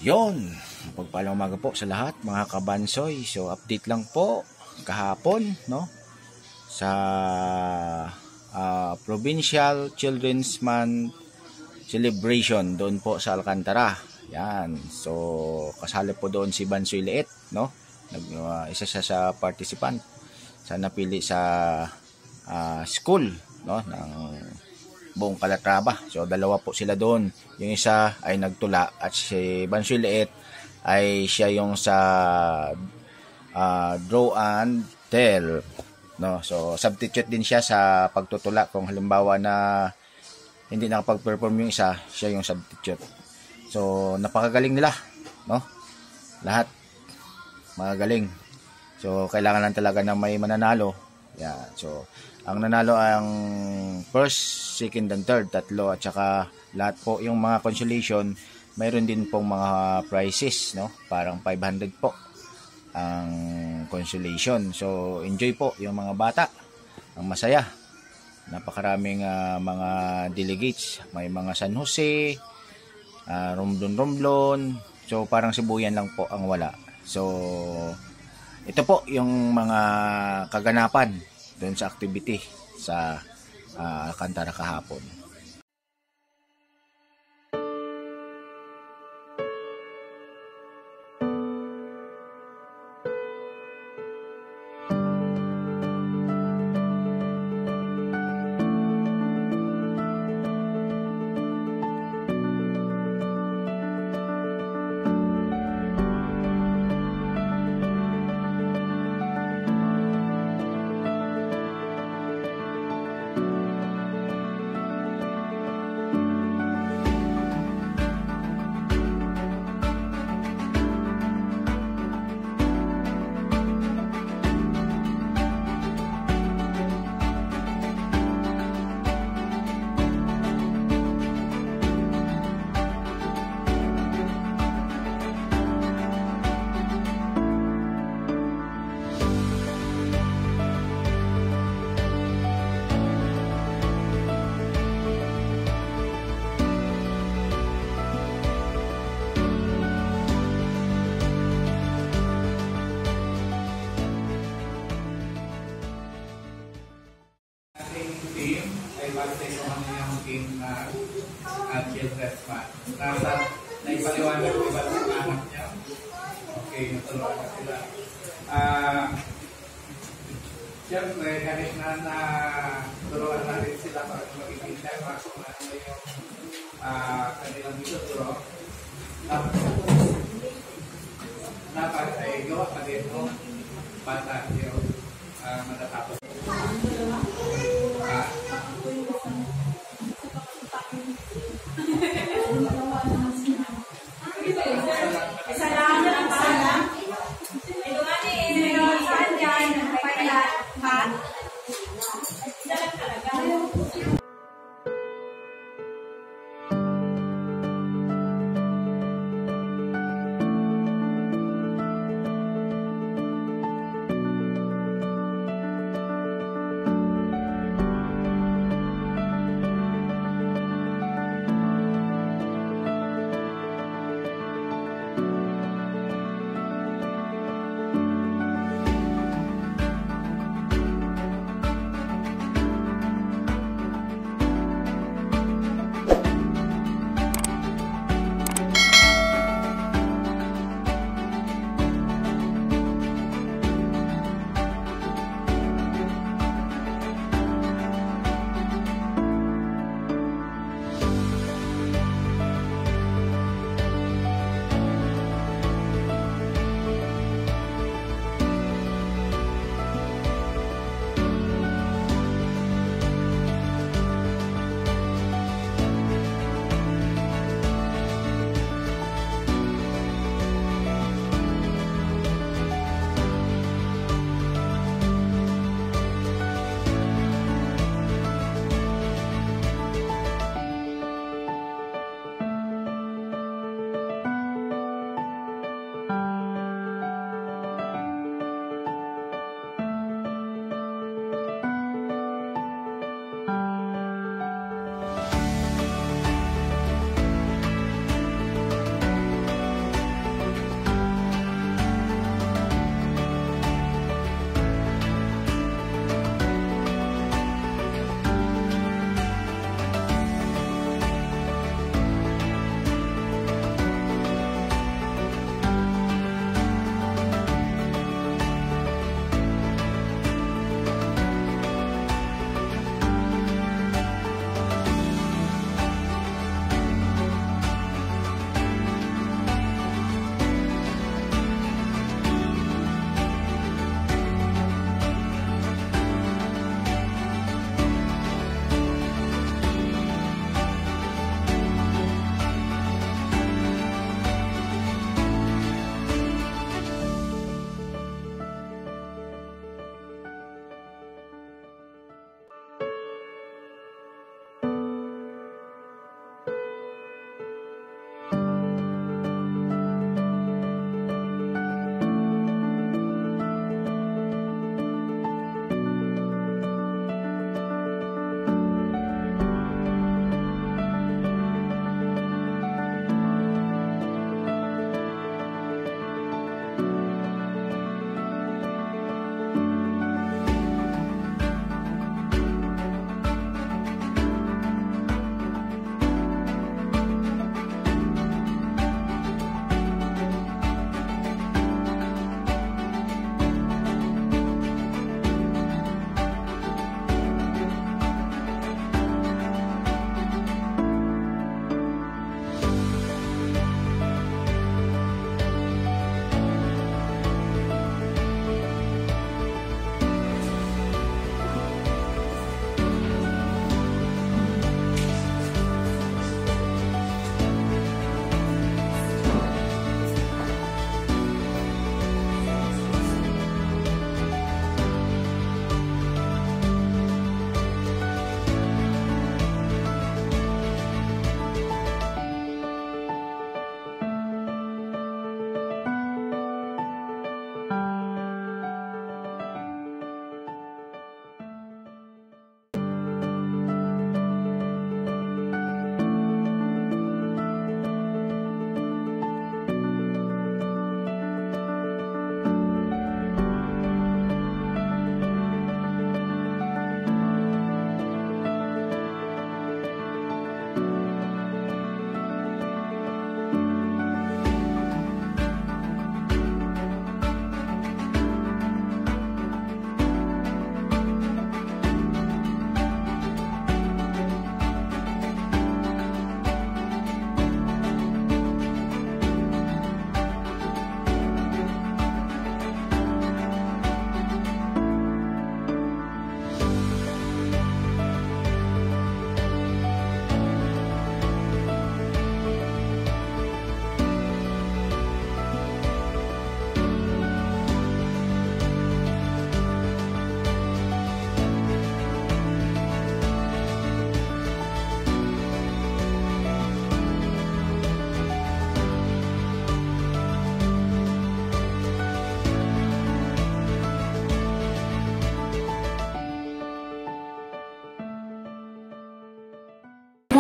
Yon, pagpalang umaga po sa lahat mga kabansoy. So update lang po kahapon no sa Provincial Children's Month celebration doon po sa Alcantara. Yan. So kasali po doon si Bansoy Liit no. Isa siya sa participant sa napili sa school no ng buong Calatrava. So dalawa po sila doon. Yung isa ay nagtula at si Bansoy Liit ay siya yung sa draw and tell no. So substitute din siya sa pagtutula kung halimbawa na hindi nakapag-perform yung isa, siya yung substitute. So napakagaling nila no. Lahat magagaling. So kailangan lang talaga na may mananalo. Yeah. So ang nanalo ang first, second, and third, tatlo, at saka lahat po yung mga consolation, mayroon din pong mga prizes, no? Parang 500 po ang consolation. So, enjoy po yung mga bata. Ang masaya. Napakaraming mga delegates. May mga San Jose, Romblon. So, parang Sibuyan lang po ang wala. So, ito po yung mga kaganapan doon sa activity sa Alcantara kahapon. Team na Children's Month. Naipaliwanag ko ba sa anak niya? Okay, natuloy na sila. Siyempre, kahit na turuan natin sila para mag-ibigay, pasok na nila yung kanilang ituturo. Dapat ay gawa pa din mo bata yung matatapos.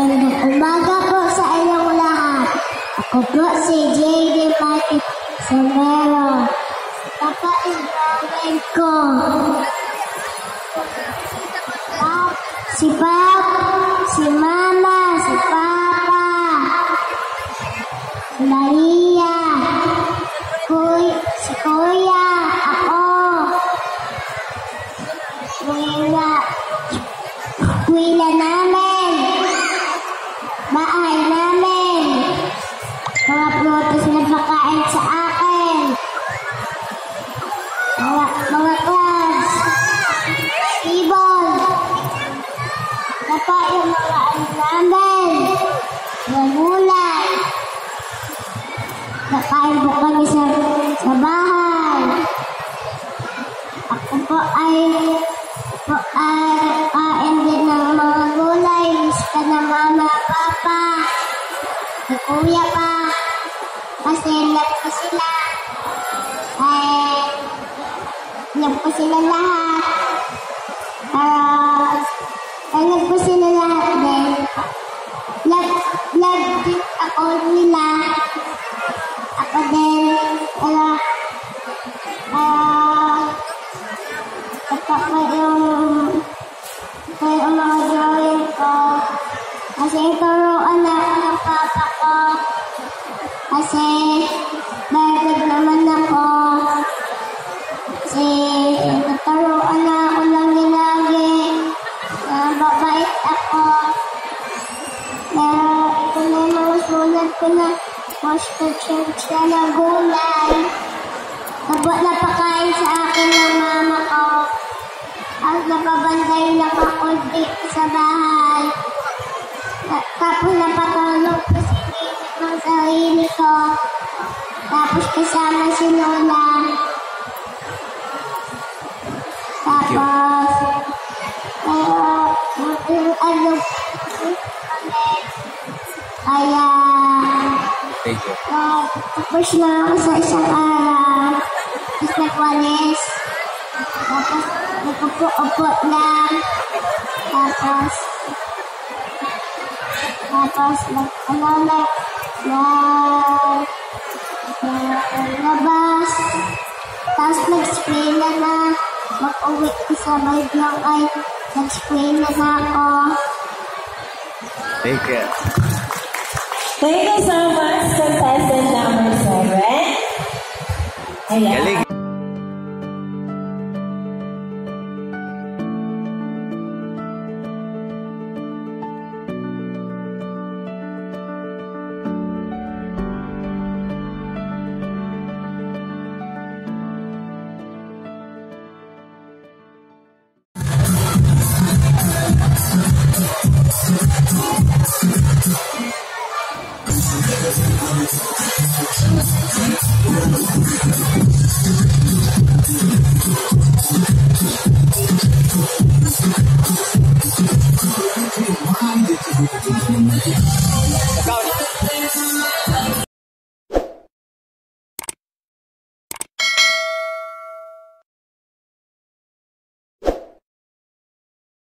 Magandang umaga po sa inyong lahat. Ako po si J.D. Martin Somero. Papain namin ko. Si Pap, si Mama, si Papa, si Maria, si Kuya, ako. Kuya namin, bahay namin, mga prutas na pakain sa akin, mga class, ibon, dapat yung mga namin, mga gulay, nakain po kami sa bahay. Ako po ay kain din ng mga gulay, gusto na mama, papa, si kuya pa, kasi love ko sila, love ko sila lahat, love ko sila lahat din, love din ako nila, ako din, yung mga drawing ko. Kasi turuan na ako ng papa ko. Kasi dagdag naman ako. Kasi turuan na ako lagi-lagi. Babait ako. Pero ito na yung mga sulat ko na Master Church na ng gulay. Napakain sa akin ng mama ko. At napabantay lang ako dito sa bahay. Tapos napatulog ko sa pilit ng sarili ko. Tapos kasama si Lola. Tapos, kaya, tapos na ako sa isang araw. Tapos nagwalis. Tapos, nagpupo-upo lang. Tapos, labas. Tapos, nag-spray na. Mag-uwi ko sa bagyong ay nag-spray na ako. Take care. Thank you so much, contestant number 7. Ayan. Galing. Thank you.